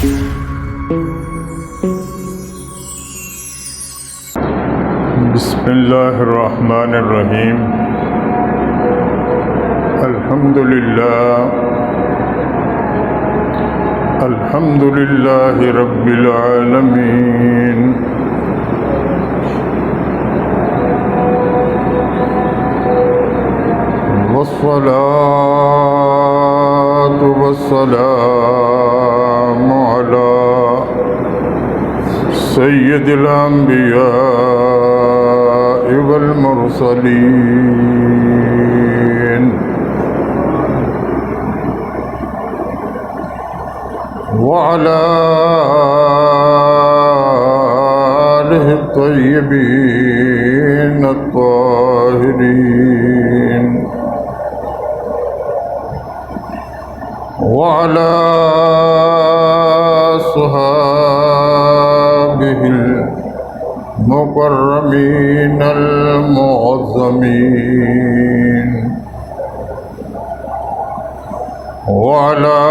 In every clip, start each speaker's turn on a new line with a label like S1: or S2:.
S1: بسم اللہ الرحمن الرحیم۔ الحمد للہ رب العالمین، والصلاة والسلام علی سید الانبیاء والمرسلین، وعلى آلہ الطیبین الطاہرین، وعلى صحابہ المکرمین المعظمین، وعلى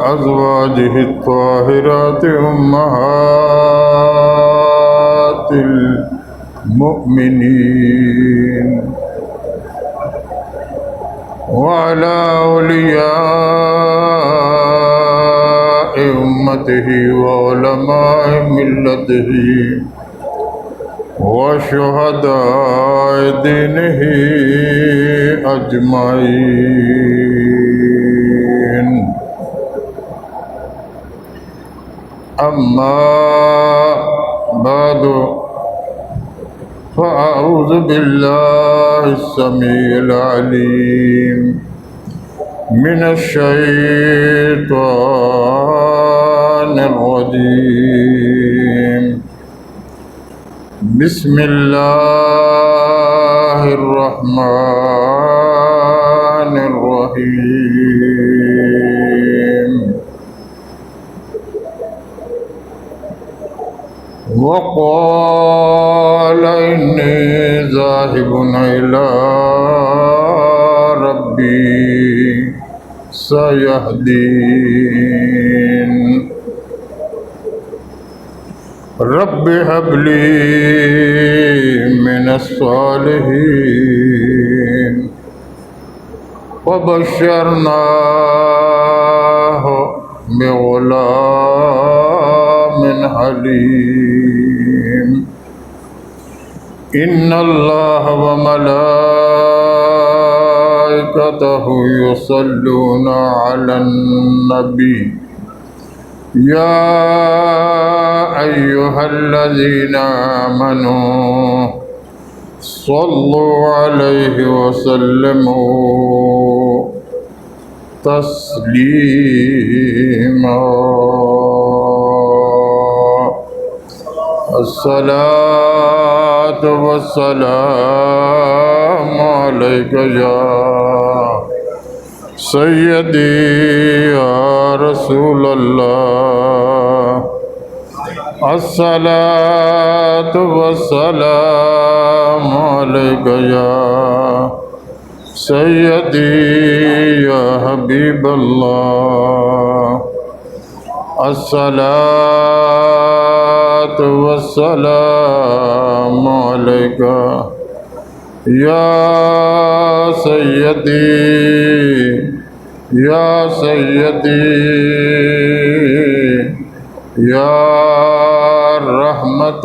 S1: ازواجہ الطاہرات امہات المؤمنین، وعلى اولیاء امتہ وعلماء ملتہ وشہداء دینہ اجمعین۔ اما بعد فاعوذ باللہ السمیع العلیم من الشیطان الرجیم، بسم اللہ الرحمن الرحیم۔ وقال انی ذاہب الی ربی سیہدین، رب ہب لی من الصالحین، وبشرناہ بغلام حلیم، ان اللہ وملائکتہ یصلون علی النبی، یا ایہا الذین آمنوا صلوا علیہ وسلموا تسلیما۔ الصلاة والسلام علیک یا سیدی یا رسول اللہ، الصلاة والسلام علیک یا سیدی یا حبیب اللہ، الصلاة والسلام علیک یا سیدی یا سیدی یا رحمت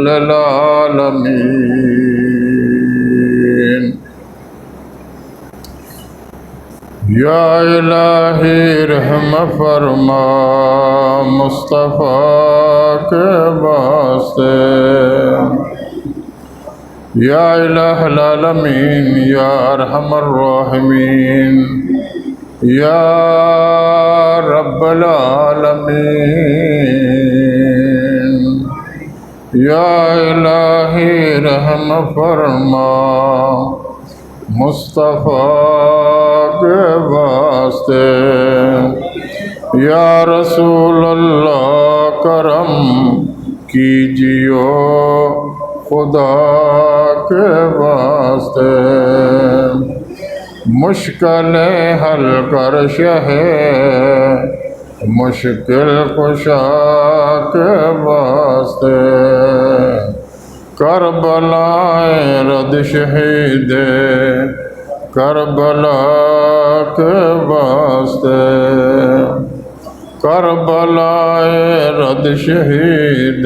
S1: للعالمین، یا الہی رحم فرما مصطفیٰ کے واسطے، یا الہ العالمین یا ارحم الراحمین، یا رب العالمین، یا الہی رحم فرما مصطفیٰ کے واسطے، یا رسول اللہ کرم کیجیو خدا کے واسطے، مشکلیں حل کر شہ مشکل کشا کے واسطے کربلائے رد شہید کربلا کے واسطے کربلائے رد شہید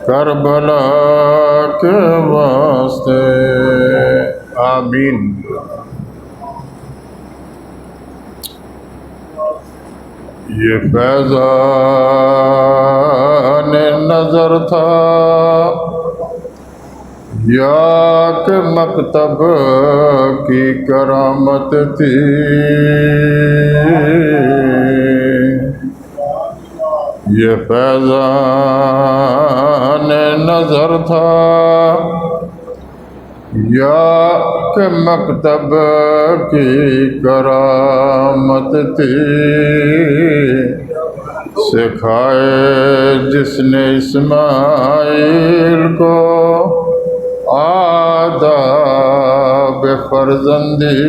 S1: کربلا کے واسطے آمین۔ یہ فیضان نظر تھا یا کہ مکتب کی کرامت تھی، یہ فیضان نظر تھا یا کہ مکتب کی کرامت تھی، سکھائے جس نے اسماعیل کو آداب فرزندی،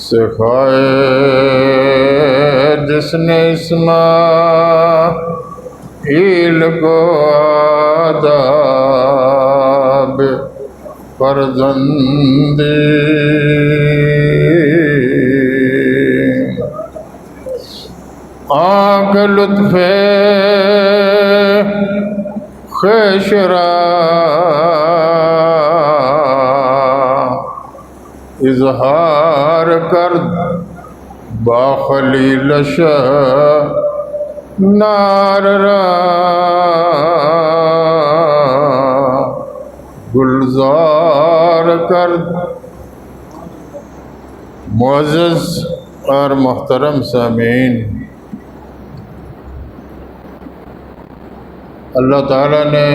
S1: سکھائے جس نے اسماعیل کو آداب فرزندی، آنکھ لطف خشرا اظہار کرد با خلیل شاہ نار را گلزار کرد۔ معزز اور محترم سامعین، اللہ تعالیٰ نے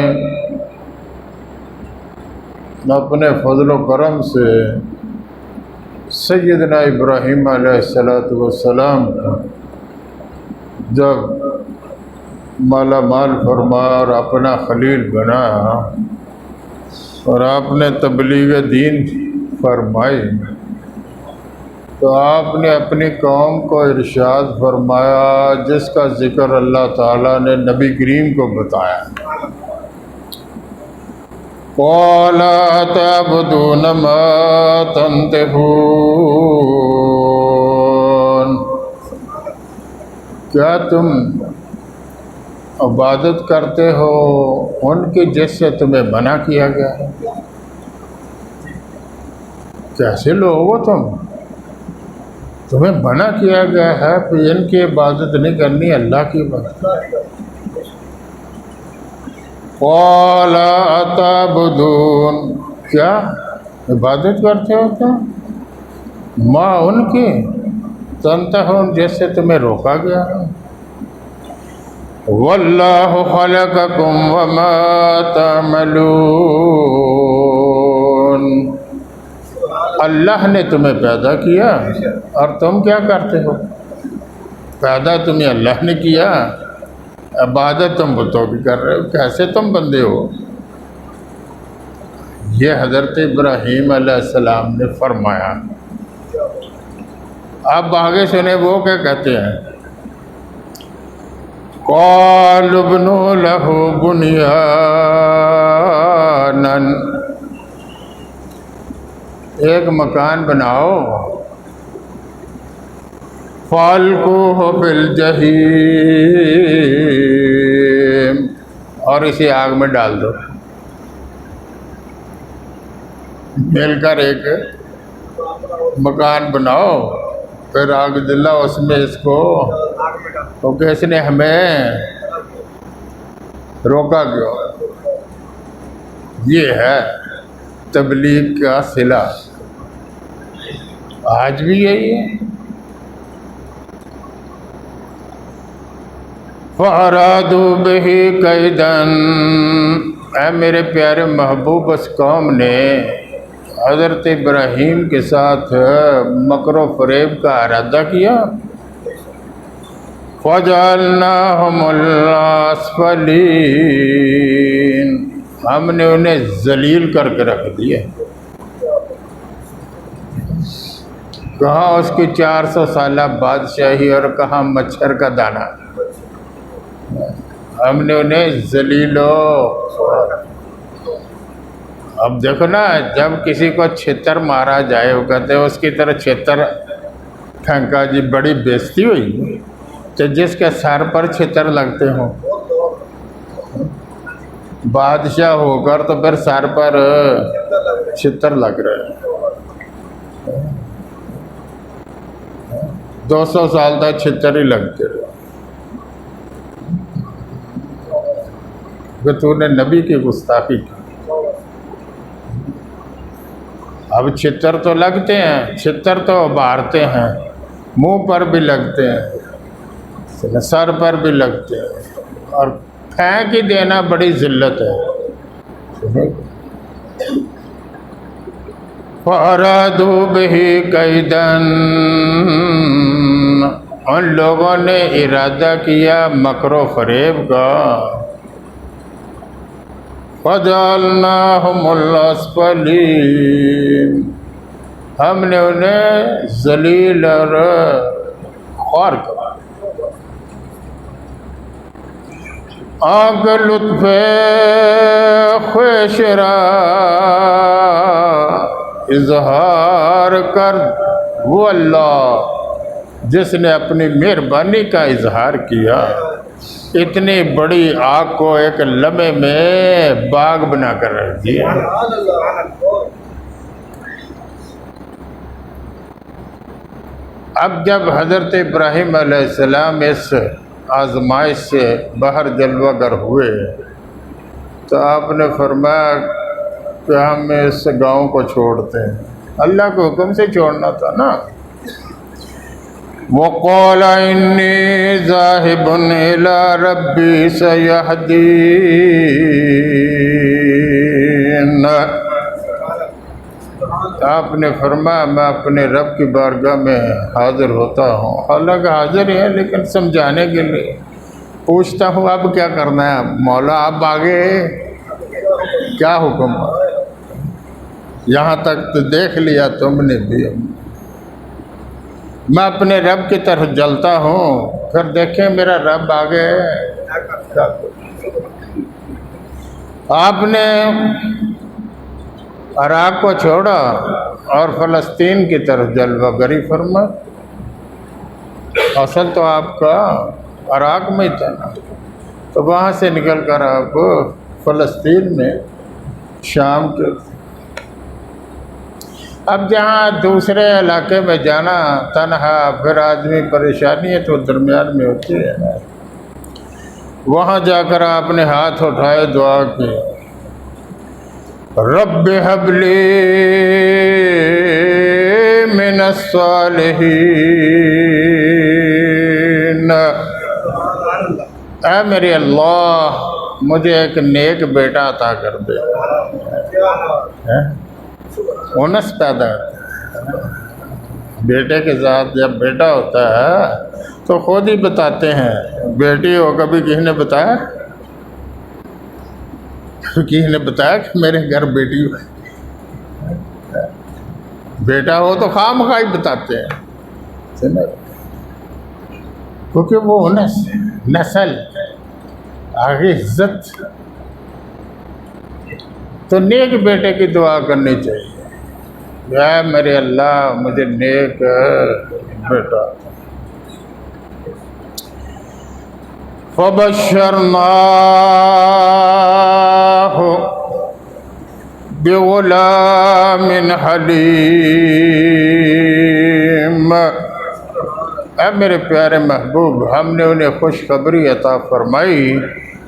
S1: اپنے فضل و کرم سے سیدنا ابراہیم علیہ السلام کو جب مالا مال فرمایا اور اپنا خلیل بنایا اور آپ نے تبلیغ دین فرمائی، تو آپ نے اپنی قوم کو ارشاد فرمایا جس کا ذکر اللہ تعالیٰ نے نبی کریم کو بتایا، قَالَ تَعْبُدُونَ مَا تَنْتِحُونَ، کیا تم عبادت کرتے ہو ان کی جس سے تمہیں منع کیا گیا ہے؟ کیسے لوگ ہو تمہیں منع کیا گیا ہے کہ ان کی عبادت نہیں کرنی، اللہ کی عبادت۔ قَالَ أَتَعْبُدُونَ، کیا عبادت کرتے ہو تم ماں ان کی تنتحون جس سے تمہیں روکا گیا ہے؟ وَاللَّهُ خَلَقَكُمْ وَمَا تَعْمَلُونَ، اللہ نے تمہیں پیدا کیا اور تم کیا کرتے ہو؟ پیدا تمہیں اللہ نے کیا، عبادت تم بتوں کی کر رہے ہو، کیسے تم بندے ہو؟ یہ حضرت ابراہیم علیہ السلام نے فرمایا۔ آپ آگے سنیں وہ کیا کہتے ہیں، قَالُوا ابْنُوا لَهُ بُنْيَانًا، ایک مکان بناؤ، فَأَلْقُوهُ فِي الْجَحِيمِ، اور اسے آگ میں ڈال دو، مل کر ایک مکان بناؤ، پھر آگ جلاؤ اس میں اس کو، تو کس نے ہمیں روکا کیوں؟ یہ ہے تبلیغ کا صلہ، آج بھی یہی ہے۔ فَأَرَادُوا بِهِ كَيْدًا، اے میرے پیارے محبوب، اس قوم نے حضرت ابراہیم کے ساتھ مکر و فریب کا ارادہ کیا، فَجَعَلْنَاهُمُ الْأَسْفَلِينَ، ہم نے انہیں ذلیل کر کے رکھ دیا۔ کہاں اس کی 400 سالہ بادشاہی اور کہاں مچھر کا دانہ. ہم نے انہیں ذلیل اب دیکھو نا، جب کسی کو چھتر مارا جائے وہ کہتے ہیں اس کی طرح چھتر پھینکا جی، بڑی بےزتی ہوئی. تو جس کے سر پر چھتر لگتے ہوں، بادشاہ ہو کر تو پھر سر پر چھتر لگ رہے ہیں. 200 سال تک چھتر ہی لگتے رہے کہ تو نے نبی کی گستاخی کی. اب چھتر تو لگتے ہیں، چھتر تو ابھارتے ہیں، منہ پر بھی لگتے ہیں، سر پر بھی لگتے ہیں، اور پھینک ہی دینا بڑی ذلت ہے. فَأَرَادُوا بِهِ كَيْدًا، ان لوگوں نے ارادہ کیا مکر و فریب کا. فَجَعَلْنَاهُمُ الْأَسْفَلِينَ، ہم نے انہیں ذلیل اور خوار کر. آگ لطف خوشرا اظہار کر وہ اللہ جس نے اپنی مہربانی کا اظہار کیا، اتنی بڑی آگ کو ایک لمحے میں باغ بنا کر رکھ دیا. اب جب حضرت ابراہیم علیہ السلام اس آزمائش سے باہر جلوہ گر ہوئے تو آپ نے فرمایا کہ ہم اس گاؤں کو چھوڑتے ہیں. اللہ کے حکم سے چھوڑنا تھا نا. وَقَالَ إِنِّي ذَاهِبٌ إِلَىٰ رَبِّي سَيَهْدِينِ، آپ نے فرمایا میں اپنے رب کی بارگاہ میں حاضر ہوتا ہوں. حالانکہ حاضر ہے لیکن سمجھانے کے لیے پوچھتا ہوں اب کیا کرنا ہے مولا، اب آگے کیا حکم ہے؟ یہاں تک تو دیکھ لیا تم نے بھی، میں اپنے رب کی طرف جلتا ہوں، پھر دیکھیں میرا رب آگے کیا. آپ نے عراق کو چھوڑا اور فلسطین کی طرف جلوہ گری فرما. اصل تو آپ کا عراق میں تھا نا، تو وہاں سے نکل کر آپ فلسطین میں شام کے. اب جہاں دوسرے علاقے میں جانا تنہا پھر آدمی پریشانی ہے تو درمیان میں ہوتی ہے نا. وہاں جا کر آپ نے ہاتھ اٹھائے، دعا کی، رب ہب لی من الصالحین، اے میرے اللہ مجھے ایک نیک بیٹا عطا کر دے. انس پیدا ہے بیٹے کے ساتھ. جب بیٹا ہوتا ہے تو خود ہی بتاتے ہیں، بیٹی ہو کبھی کسی نے بتایا؟ کسی نے بتایا کہ میرے گھر بیٹی ہو؟ بیٹا ہو تو خواہ مخواہ ہی بتاتے ہیں، کیونکہ وہ انس نسل آگے عزت. تو نیک بیٹے کی دعا کرنی چاہیے، اے میرے اللہ مجھے نیک بیٹا. فَبَشَّرْنَاهُ بِغُلَامٍ حَلِيمٍ، اے میرے پیارے محبوب ہم نے انہیں خوشخبری عطا فرمائی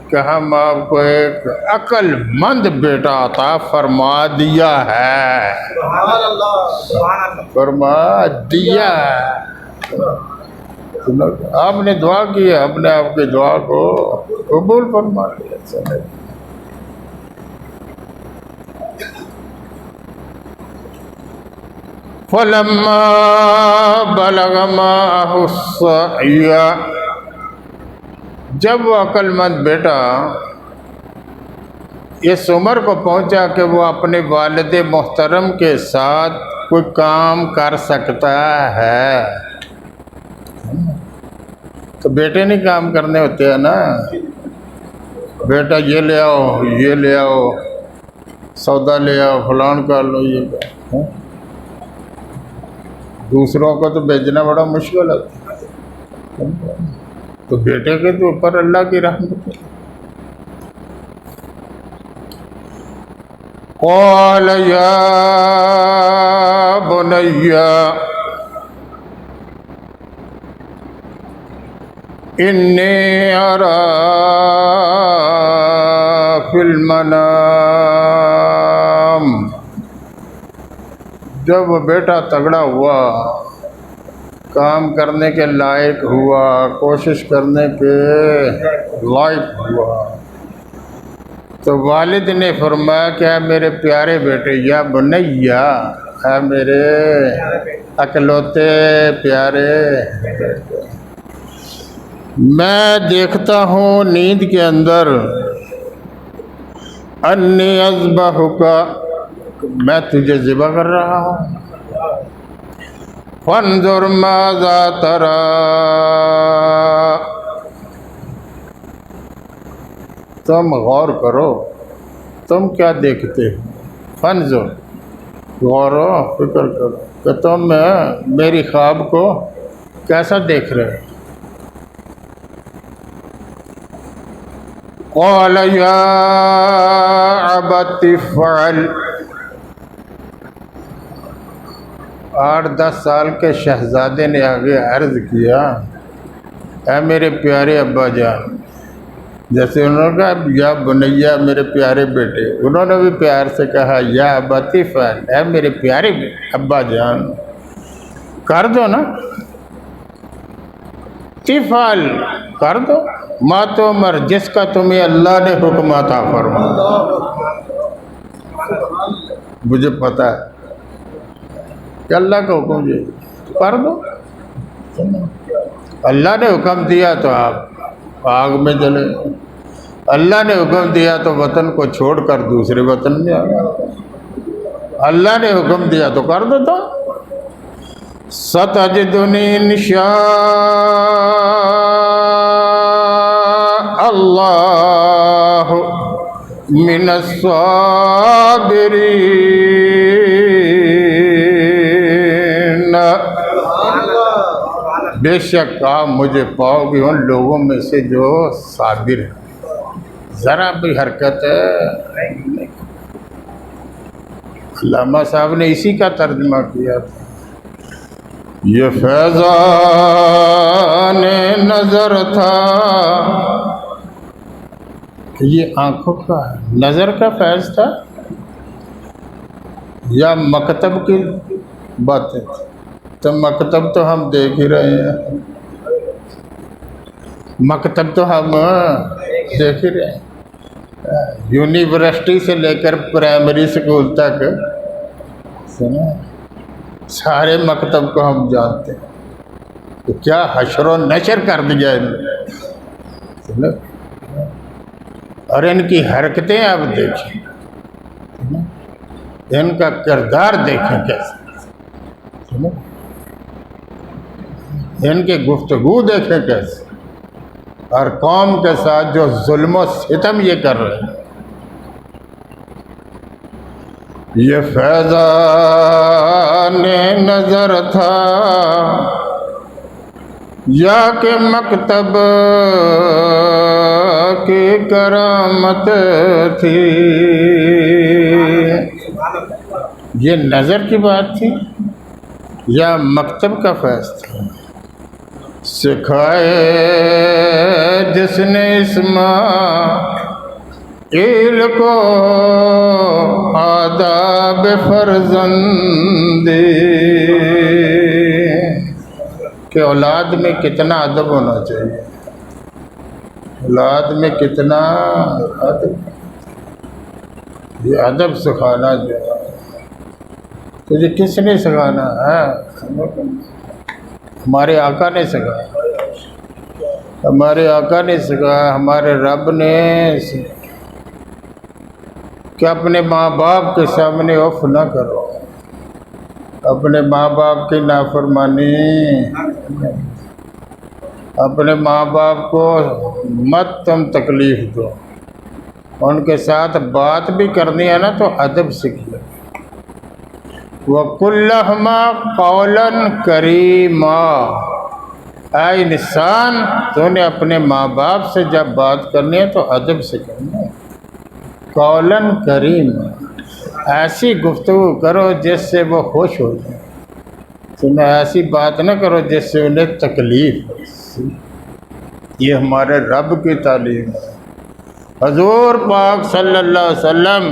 S1: کہ ہم آپ کو ایک عقل مند بیٹا عطا فرما دیا ہے. فرما دیا ہے. آپ نے دعا کی ہے، ہم نے آپ کی دعا کو قبول فرما لیا. فَلَمَّا بَلَغَ مَعَهُ السَّعْيَ، جب وہ عقل مند بیٹا اس عمر کو پہنچا کہ وہ اپنے والد محترم کے ساتھ کوئی کام کر سکتا ہے تو بیٹے نہیں کام کرنے ہوتے ہیں نا. بیٹا یہ لے آؤ، یہ لے آؤ، سودا لے آؤ، فلان کر لو، یہ کر. دوسروں کو تو بھیجنا بڑا مشکل ہوتا ہے، تو بیٹے کے تو اوپر اللہ کی رحمت ہے. قال یا بنی انی اری فی المنام. جب وہ بیٹا تگڑا ہوا، کام کرنے کے لائق ہوا، کوشش کرنے کے لائق ہوا، تو والد نے فرمایا کہ اے میرے پیارے بیٹے، یا بنیا، اے میرے اکلوتے پیارے بیٹے، میں دیکھتا ہوں نیند کے اندر انی اذبحک، میں تجھے ذبح کر رہا ہوں. فانظر ماذا تری، تم غور کرو، تم کیا دیکھتے ہو. فانظر، غور و فکر کرو کہ تم میری خواب کو کیسا دیکھ رہے ہو. قال یا ابت افعل، 8-10 سال کے شہزادے نے آگے عرض کیا، اے میرے پیارے ابا جان. جیسے انہوں نے کہا یا بنیا، میرے پیارے بیٹے، انہوں نے بھی پیار سے کہا یا ابت افعل، اے میرے پیارے ابا جان، کر دو نا. افعل، کر دو، ما تؤمر، جس کا تمہیں اللہ نے حکم عطا فرمایا. مجھے پتہ ہے کہ اللہ کا حکم یہ کر دو. اللہ نے حکم دیا تو آپ آگ میں جلے، اللہ نے حکم دیا تو وطن کو چھوڑ کر دوسرے وطن میں آ گئے. اللہ نے حکم دیا تو کر دو. تو ستجدنی انشاء اللہ من الصابرین، بے شک آپ مجھے پاؤ گے ان لوگوں میں سے جو صابر ہیں. ذرا بھی حرکت ہے. علامہ صاحب نے اسی کا ترجمہ کیا تھا. یہ فیضان نظر تھا کہ یہ آنکھوں کا نظر کا فیض تھا یا مکتب کی باتیں تھی. تو مکتب تو ہم دیکھ ہی رہے ہیں، مکتب تو ہم دیکھ ہی رہے ہیں. یونیورسٹی سے لے کر پرائمری اسکول تک سارے مکتب کو ہم جانتے ہیں. تو کیا حشر و نشر کر دیا ان نے. اور ان کی حرکتیں آپ دیکھیں، ان کا کردار دیکھیں کیسے، ان کی گفتگو دیکھیں کیسے، اور قوم کے ساتھ جو ظلم و ستم یہ کر رہے ہیں. یہ فیضان نظر تھا یا کہ مکتب کی کرامت تھی. یہ نظر کی بات تھی یا مکتب کا فیض تھا. سکھائے جس نے اسماعیل کو آداب فرزندی، کہ اولاد میں کتنا ادب ہونا چاہیے، اولاد میں کتنا ادب. یہ ادب سکھانا جو ہے تجھے کس نے سکھانا ہے؟ ہمارے آقا نے سکھایا، ہمارے آقا نے سکھایا، ہمارے رب نے کہ اپنے ماں باپ کے سامنے اف نہ کرو. اپنے ماں باپ کی نافرمانی، اپنے ماں باپ کو مت تم تکلیف دو، ان کے ساتھ بات بھی کرنی ہے نا تو ادب سے کیا۔ وَقُلْ لَهُمَا قَوْلًا كَرِيمًا، اے انسان تو نے اپنے ماں باپ سے جب بات کرنی ہے تو ادب سے کرنا ہے۔ قولاً کریما، ایسی گفتگو کرو جس سے وہ خوش ہو جائے، تمہیں ایسی بات نہ کرو جس سے انہیں تکلیف ہو۔ یہ ہمارے رب کی تعلیم ہے۔ حضور پاک صلی اللہ علیہ وسلم،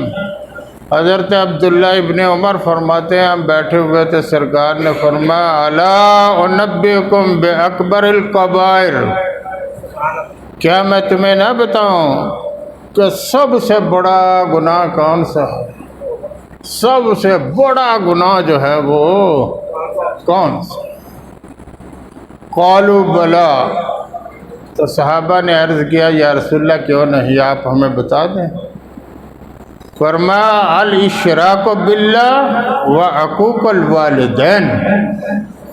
S1: حضرت عبداللہ ابن عمر فرماتے ہیں، ہم بیٹھے ہوئے تھے، سرکار نے فرمایا الا انبئکم باکبر الکبائر، کیا میں تمہیں نہ بتاؤں کہ سب سے بڑا گناہ کون سا ہے؟ سب سے بڑا گناہ جو ہے وہ کون سا؟ قالوا بلا، تو صحابہ نے عرض کیا یا رسول اللہ کیوں نہیں، آپ ہمیں بتا دیں۔ فرمایا الاشراک باللہ وعقوق الوالدین،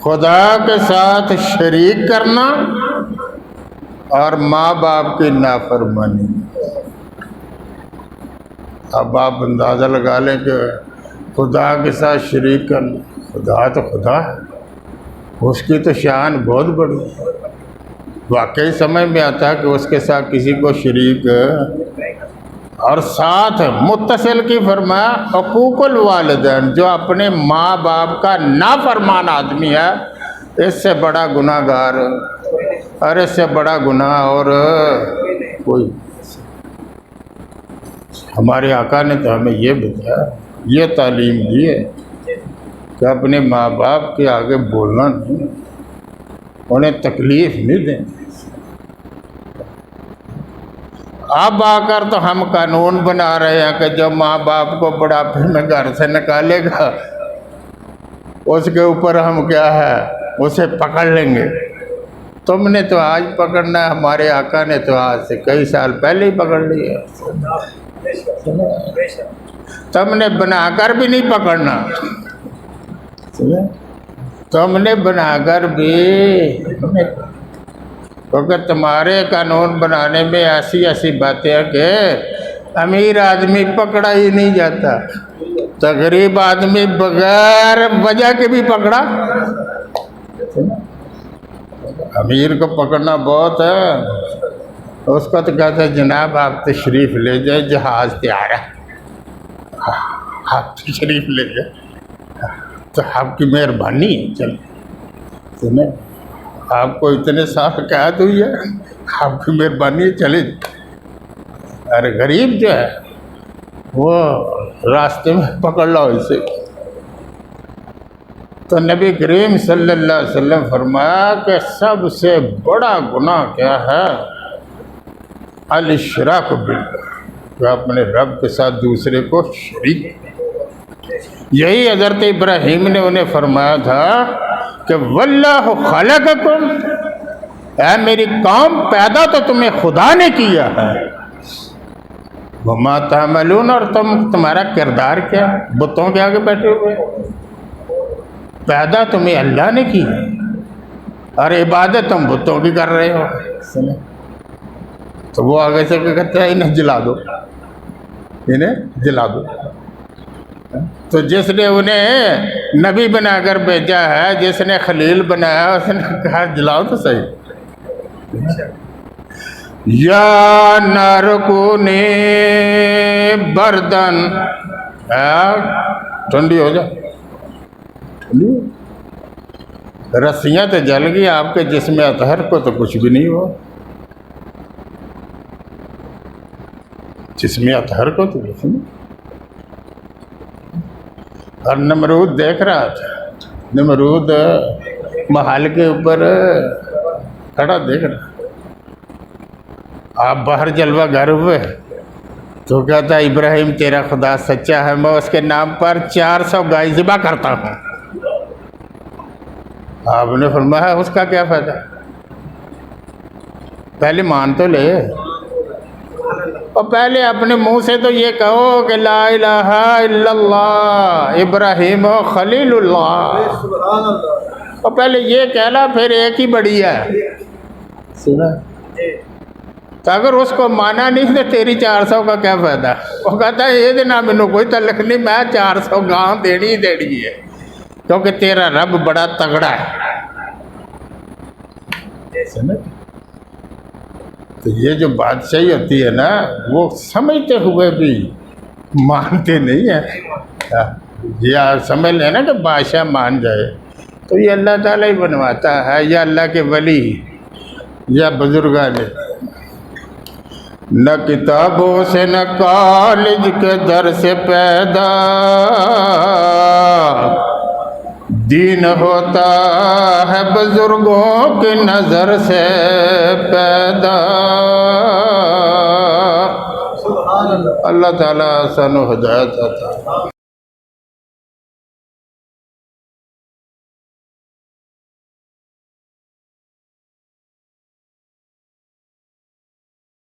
S1: خدا کے ساتھ شریک کرنا اور ماں باپ کی نافرمانی۔ اب آپ اندازہ لگا لیں کہ خدا کے ساتھ شریک کرنا، خدا تو خدا ہے، اس کی تو شان بہت بڑی ہے، واقعی سمجھ میں آتا ہے کہ اس کے ساتھ کسی کو شریک، اور ساتھ متصل کی فرمایا حقوق الوالدین، جو اپنے ماں باپ کا نافرمان آدمی ہے، اس سے بڑا گناہ گار اور اس سے بڑا گناہ اور کوئی۔ ہمارے آقا نے تو ہمیں یہ بتایا، یہ تعلیم دی ہے کہ اپنے ماں باپ کے آگے بولنا نہیں، انہیں تکلیف نہیں دیں۔ اب آ کر تو ہم قانون بنا رہے ہیں کہ جو ماں باپ کو بڑھاپے میں گھر سے نکالے گا اس کے اوپر ہم کیا ہے اسے پکڑ لیں گے۔ تم نے تو آج پکڑنا ہے، ہمارے آقا نے تو آج سے کئی سال پہلے ہی پکڑ لیا۔ تم نے بنا کر بھی نہیں پکڑنا، تم نے بنا کر بھی، کیونکہ تمہارے قانون بنانے میں ایسی ایسی باتیں ہیں کہ امیر آدمی پکڑا ہی نہیں جاتا، تو غریب آدمی بغیر وجہ کے بھی پکڑا۔ امیر کو پکڑنا بہت ہے، اس کو تو کہتے ہیں جناب آپ تشریف لے جائے، جہاز تیار ہے، آپ تشریف لے جائے، تو آپ کی مہربانی ہے، چلے آپ کو اتنے صاف قید ہوئی ہے، آپ کی مہربانی ہے، چلے۔ ارے غریب جو ہے وہ راستے میں پکڑ لو اسے۔ تو نبی کریم صلی اللہ علیہ وسلم فرمایا کہ سب سے بڑا گناہ کیا ہے؟ الاشراک باللہ، کہ اپنے رب کے ساتھ دوسرے کو شریک۔ یہی حضرت ابراہیم نے انہیں فرمایا تھا کہ واللہ خلقکم، اے میری قوم پیدا تو تمہیں خدا نے کیا ہے، وما تعملون، اور تمہارا کردار کیا، بتوں کے آگے بیٹھے ہوئے، پیدا تمہیں اللہ نے کی ہے اور عبادت تم بتوں کی کر رہے ہو۔ تو وہ آگے سے کہتے ہیں انہیں جلا دو، انہیں جلا دو۔ تو جس نے انہیں نبی بنا کر بھیجا ہے، جس نے خلیل بنایا، اس نے کہا جلاؤ تو صحیح۔ یا نار کونی بردن، ٹھنڈی ہو جا، رسیاں تو جل گئی، آپ کے جسم اطہر کو تو کچھ بھی نہیں ہوا، جسم اطہر کو تو کچھ نہیں۔ اور نمرود دیکھ رہا تھا، نمرود محل کے اوپر کھڑا دیکھ رہا، آپ باہر جلوہ گر ہوئے تو کہتا ابراہیم تیرا خدا سچا ہے، میں اس کے نام پر 400 گائے ذبح کرتا ہوں۔ آپ نے فرمایا اس کا کیا فائدہ، پہلے مان تو لے۔ اور پہلے اپنے منہ سے تو یہ کہو کہ لا الہ الا اللہ ابراہیم خلیل اللہ،
S2: سبحان اللہ۔
S1: اور پہلے یہ کہلا پھر ایک ہی بڑی ہے، سنا؟ تو اگر اس کو مانا نہیں تو تیری 400 کا کیا فائدہ؟ وہ کہتا ہے یہ دینا مینوں کوئی تعلق نہیں، میں 400 گاں دینی ہی دینی ہے کیونکہ تیرا رب بڑا تگڑا ہے۔ سنا؟ تو یہ جو بادشاہی ہوتی ہے نا، وہ سمجھتے ہوئے بھی مانتے نہیں ہیں۔ یہ آپ سمجھ لیں نا کہ بادشاہ مان جائے تو یہ اللہ تعالیٰ ہی بنواتا ہے، یا اللہ کے ولی یا بزرگان۔ نہ کتابوں سے نہ کالج کے در سے پیدا دین ہوتا ہے، بزرگوں کی نظر سے پیدا۔
S2: سبحان اللہ۔
S1: اللہ تعالیٰ آسان و ہدایت عطا